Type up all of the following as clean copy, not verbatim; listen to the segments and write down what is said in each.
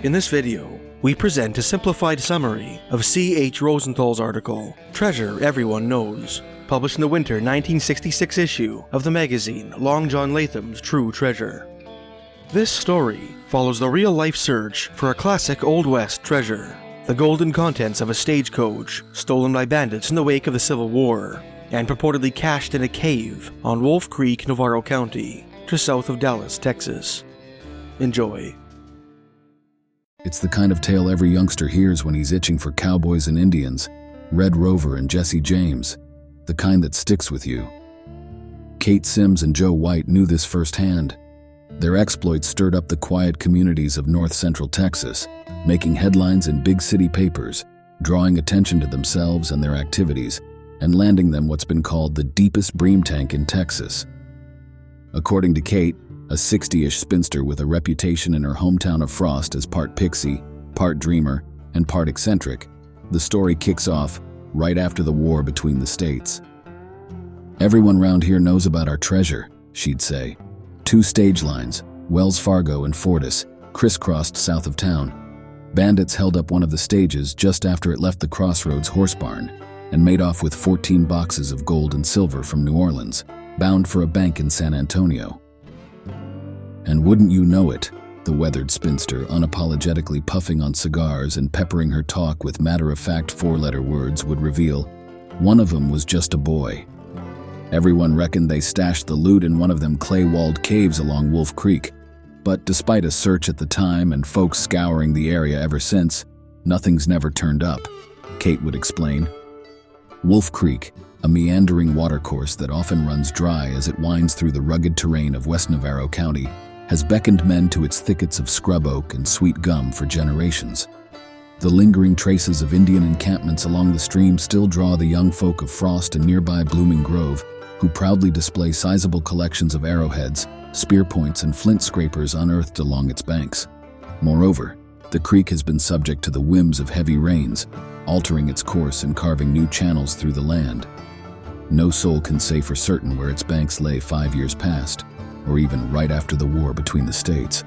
In this video, we present a simplified summary of C.H. Rosenthal's article, Treasure Everyone Knows, published in the winter 1966 issue of the magazine Long John Latham's True Treasure. This story follows the real-life search for a classic Old West treasure, the golden contents of a stagecoach stolen by bandits in the wake of the Civil War, and purportedly cached in a cave on Wolf Creek, Navarro County, just south of Dallas, Texas. Enjoy. It's the kind of tale every youngster hears when he's itching for cowboys and Indians, Red Rover and Jesse James, the kind that sticks with you. Kate Sims and Joe White knew this firsthand. Their exploits stirred up the quiet communities of north-central Texas, making headlines in big city papers, drawing attention to themselves and their activities, and landing them what's been called the deepest bream tank in Texas. According to Kate, a 60-ish spinster with a reputation in her hometown of Frost as part pixie, part dreamer, and part eccentric, the story kicks off right after the war between the states. "Everyone round here knows about our treasure," she'd say. "Two stage lines, Wells Fargo and Fortis, crisscrossed south of town. Bandits held up one of the stages just after it left the Crossroads horse barn and made off with 14 boxes of gold and silver from New Orleans, bound for a bank in San Antonio." And wouldn't you know it, the weathered spinster, unapologetically puffing on cigars and peppering her talk with matter-of-fact four-letter words, would reveal, one of them was just a boy. Everyone reckoned they stashed the loot in one of them clay-walled caves along Wolf Creek, but despite a search at the time and folks scouring the area ever since, nothing's never turned up, Kate would explain. Wolf Creek, a meandering watercourse that often runs dry as it winds through the rugged terrain of West Navarro County, has beckoned men to its thickets of scrub oak and sweet gum for generations. The lingering traces of Indian encampments along the stream still draw the young folk of Frost and nearby Blooming Grove, who proudly display sizable collections of arrowheads, spear points, and flint scrapers unearthed along its banks. Moreover, the creek has been subject to the whims of heavy rains, altering its course and carving new channels through the land. No soul can say for certain where its banks lay 5 years past, or even right after the war between the states.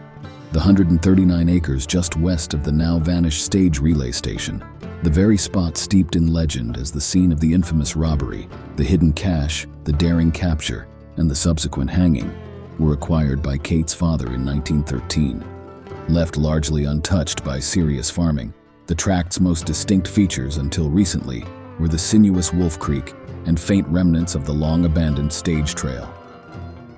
The 139 acres just west of the now-vanished stage relay station, the very spot steeped in legend as the scene of the infamous robbery, the hidden cache, the daring capture, and the subsequent hanging, were acquired by Kate's father in 1913. Left largely untouched by serious farming, the tract's most distinct features until recently were the sinuous Wolf Creek and faint remnants of the long-abandoned stage trail.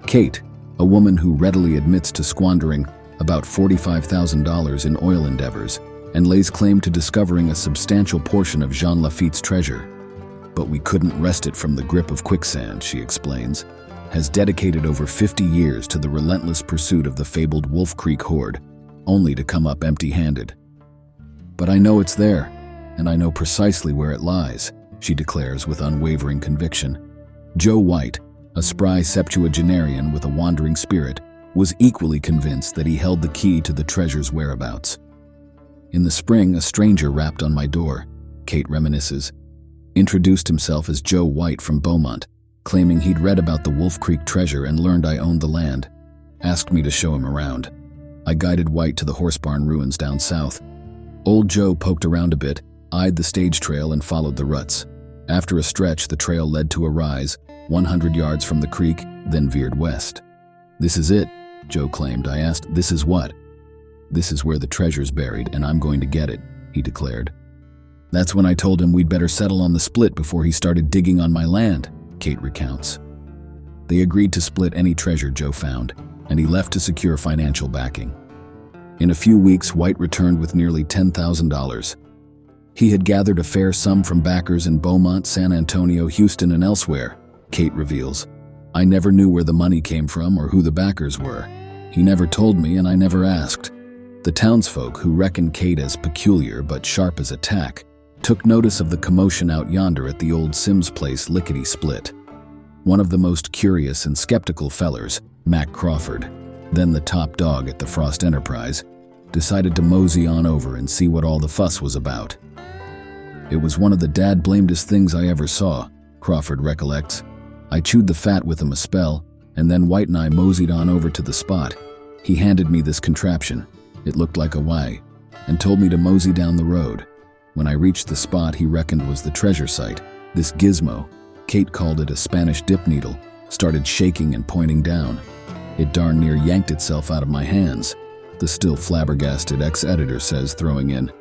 Kate, a woman who readily admits to squandering about $45,000 in oil endeavors and lays claim to discovering a substantial portion of Jean Lafitte's treasure, but we couldn't wrest it from the grip of quicksand, she explains, has dedicated over 50 years to the relentless pursuit of the fabled Wolf Creek hoard, only to come up empty-handed. "But I know it's there, and I know precisely where it lies," she declares with unwavering conviction. Joe White, a spry septuagenarian with a wandering spirit, was equally convinced that he held the key to the treasure's whereabouts. "In the spring, a stranger rapped on my door," Kate reminisces, introduced himself as Joe White from Beaumont, claiming he'd read about the Wolf Creek treasure and learned I owned the land. Asked me to show him around. I guided White to the horse barn ruins down south. Old Joe poked around a bit, eyed the stage trail, and followed the ruts. After a stretch, the trail led to a rise, 100 yards from the creek, then veered west. "This is it," Joe claimed. I asked, "This is what?" "This is where the treasure's buried, and I'm going to get it," he declared. "That's when I told him we'd better settle on the split before he started digging on my land," Kate recounts. They agreed to split any treasure Joe found, and he left to secure financial backing. In a few weeks, White returned with nearly $10,000. He had gathered a fair sum from backers in Beaumont, San Antonio, Houston, and elsewhere, Kate reveals. "I never knew where the money came from or who the backers were. He never told me, and I never asked." The townsfolk, who reckoned Kate as peculiar but sharp as a tack, took notice of the commotion out yonder at the old Sims place lickety-split. One of the most curious and skeptical fellers, Mac Crawford, then the top dog at the Frost Enterprise, decided to mosey on over and see what all the fuss was about. "It was one of the dad-blamedest things I ever saw," Crawford recollects. "I chewed the fat with him a spell, and then White and I moseyed on over to the spot. He handed me this contraption. It looked like a and told me to mosey down the road. When I reached the spot he reckoned was the treasure site, this gizmo, Kate called it a Spanish dip needle, started shaking and pointing down. It darn near yanked itself out of my hands, the still flabbergasted ex-editor says, throwing in,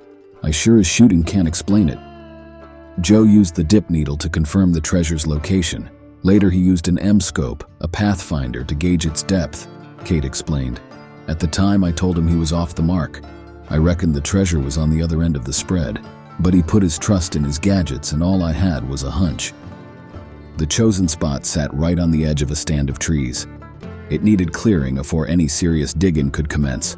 "I sure as shooting can't explain it." Joe used the dip needle to confirm the treasure's location. Later he used an M-scope, a pathfinder, to gauge its depth, Kate explained. At the time I told him he was off the mark. I reckoned the treasure was on the other end of the spread, but he put his trust in his gadgets and all I had was a hunch. The chosen spot sat right on the edge of a stand of trees. It needed clearing before any serious digging could commence.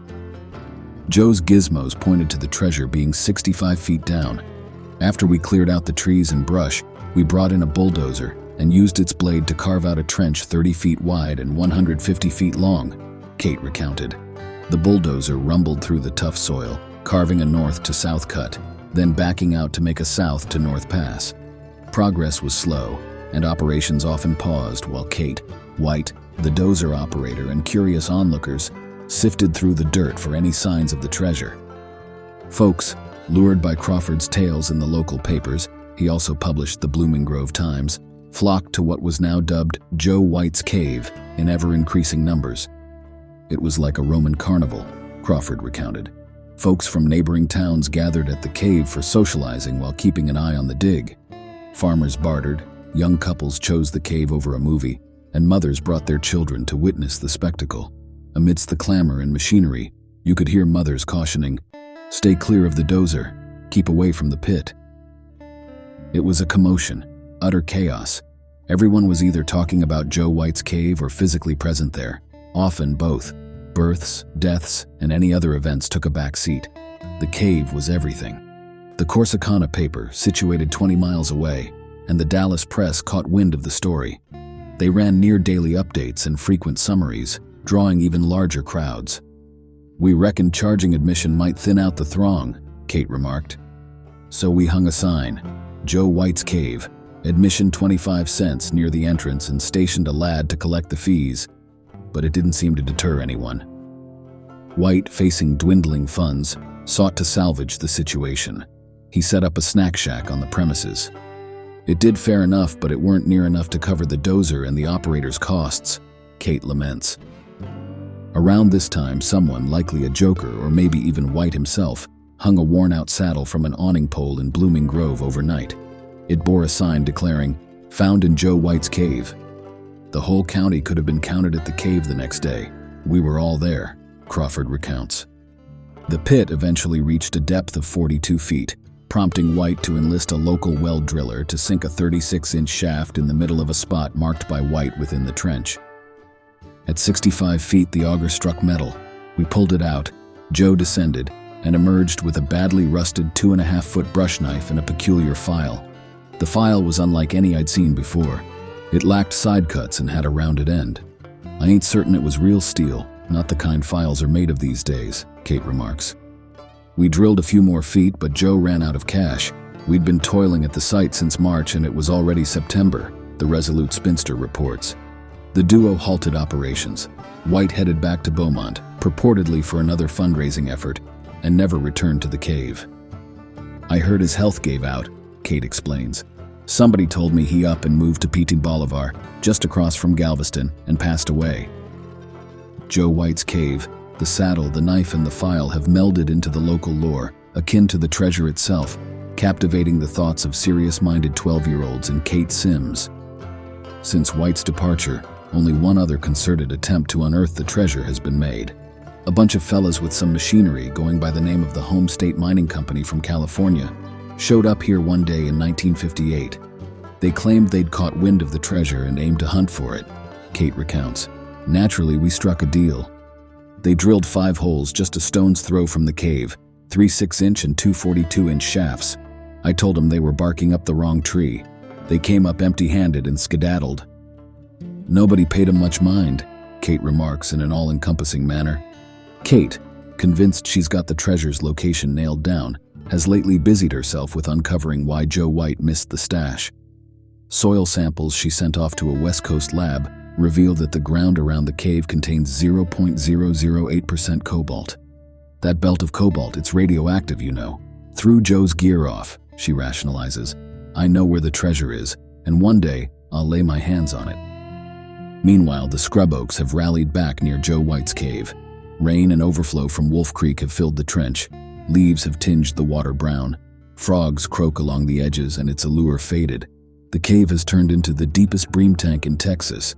Joe's gizmos pointed to the treasure being 65 feet down. After we cleared out the trees and brush, we brought in a bulldozer and used its blade to carve out a trench 30 feet wide and 150 feet long, Kate recounted. The bulldozer rumbled through the tough soil, carving a north to south cut, then backing out to make a south to north pass. Progress was slow, and operations often paused while Kate, White, the dozer operator, and curious onlookers sifted through the dirt for any signs of the treasure. Folks, lured by Crawford's tales in the local papers, he also published the Blooming Grove Times, flocked to what was now dubbed Joe White's Cave in ever-increasing numbers. It was like a Roman carnival, Crawford recounted. Folks from neighboring towns gathered at the cave for socializing while keeping an eye on the dig. Farmers bartered, young couples chose the cave over a movie, and mothers brought their children to witness the spectacle. Amidst the clamor and machinery, you could hear mothers cautioning, "Stay clear of the dozer, keep away from the pit." It was a commotion, utter chaos. Everyone was either talking about Joe White's cave or physically present there, often both. Births, deaths, and any other events took a back seat. The cave was everything. The Corsicana paper, situated 20 miles away, and the Dallas Press caught wind of the story. They ran near-daily updates and frequent summaries, drawing even larger crowds. "We reckoned charging admission might thin out the throng," Kate remarked. "So we hung a sign, Joe White's Cave, admission 25 cents near the entrance, and stationed a lad to collect the fees, but it didn't seem to deter anyone." White, facing dwindling funds, sought to salvage the situation. He set up a snack shack on the premises. "It did fair enough, but it weren't near enough to cover the dozer and the operator's costs," Kate laments. Around this time, someone, likely a joker or maybe even White himself, hung a worn-out saddle from an awning pole in Blooming Grove overnight. It bore a sign declaring, "Found in Joe White's Cave." The whole county could have been counted at the cave the next day. "We were all there," Crawford recounts. The pit eventually reached a depth of 42 feet, prompting White to enlist a local well driller to sink a 36-inch shaft in the middle of a spot marked by White within the trench. At 65 feet, the auger struck metal. We pulled it out. Joe descended and emerged with a badly rusted 2.5-foot brush knife and a peculiar file. The file was unlike any I'd seen before. It lacked side cuts and had a rounded end. "I ain't certain it was real steel, not the kind files are made of these days," Kate remarks. "We drilled a few more feet, but Joe ran out of cash. We'd been toiling at the site since March and it was already September," the resolute spinster reports. The duo halted operations. White headed back to Beaumont, purportedly for another fundraising effort, and never returned to the cave. "I heard his health gave out," Kate explains. "Somebody told me he up and moved to Petit Bolivar, just across from Galveston, and passed away." Joe White's Cave, the saddle, the knife, and the file have melded into the local lore, akin to the treasure itself, captivating the thoughts of serious-minded 12-year-olds and Kate Sims. Since White's departure, only one other concerted attempt to unearth the treasure has been made. A bunch of fellas with some machinery going by the name of the Home State Mining Company from California showed up here one day in 1958. They claimed they'd caught wind of the treasure and aimed to hunt for it, Kate recounts. "Naturally, we struck a deal. They drilled 5 holes just a stone's throw from the cave, 3 6-inch and 2 42-inch shafts. I told them they were barking up the wrong tree. They came up empty-handed and skedaddled. Nobody paid 'em much mind," Kate remarks in an all-encompassing manner. Kate, convinced she's got the treasure's location nailed down, has lately busied herself with uncovering why Joe White missed the stash. Soil samples she sent off to a West Coast lab reveal that the ground around the cave contains 0.008% cobalt. That belt of cobalt, it's radioactive, you know. Threw Joe's gear off, she rationalizes. I know where the treasure is, and one day, I'll lay my hands on it. Meanwhile, the scrub oaks have rallied back near Joe White's cave. Rain and overflow from Wolf Creek have filled the trench. Leaves have tinged the water brown. Frogs croak along the edges and its allure faded. The cave has turned into the deepest bream tank in Texas.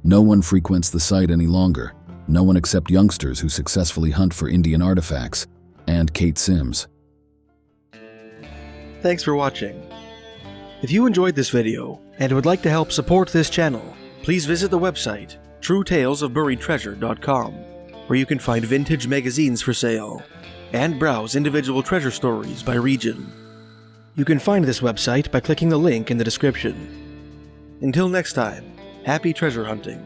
No one frequents the site any longer. No one except youngsters who successfully hunt for Indian artifacts, and Kate Sims. Thanks for watching. If you enjoyed this video and would like to help support this channel, please visit the website truetalesofburiedtreasure.com, where you can find vintage magazines for sale and browse individual treasure stories by region. You can find this website by clicking the link in the description. Until next time, happy treasure hunting.